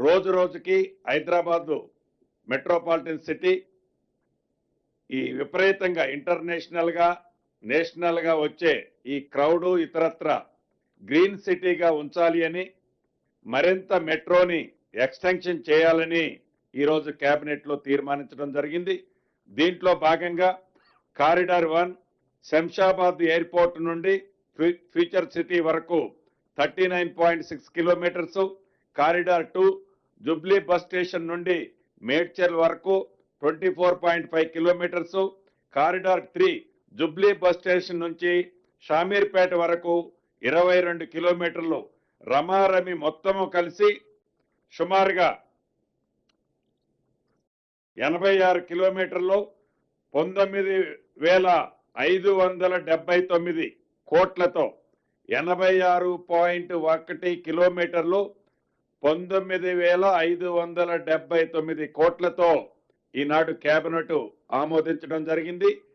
రోజు రోజుకి Hyderabad metropolitan city ఈ విపరీతంగా ఇంటర్నేషనల్ గా నేషనల్ గా వచ్చే ఈ క్రౌడ్ ఇతరత్ర గ్రీన్ సిటీగా ఉంచాలి అని మరింత మెట్రోని ఎక్స్టెన్షన్ చేయాలని ఈరోజు కేబినెట్ లో తీర్మానించడం జరిగింది. దీంట్లో భాగంగా కారిడార్ 1 శంషాబాద్ ఎయిర్పోర్ట్ నుండి ఫ్యూచర్ సిటీ వరకు 39.6 kilometres, corridor 2 Jubilee bus station నుండి మేడ్చల్ వరకు 24.5 kilometres, corridor 3 Jubilee bus station నుంచి షామీర్పేట వరకు 22 కిలోమీటర్లు రమారమి మొత్తము కలిసి సుమారుగా 86 కిలోమీటర్లు 19,579 కోట్లతో 86.1 కిలోమీటర్లు 19,579 కోట్లతో ఈనాడు కేబినెట్ ఆమోదించడం జరిగింది.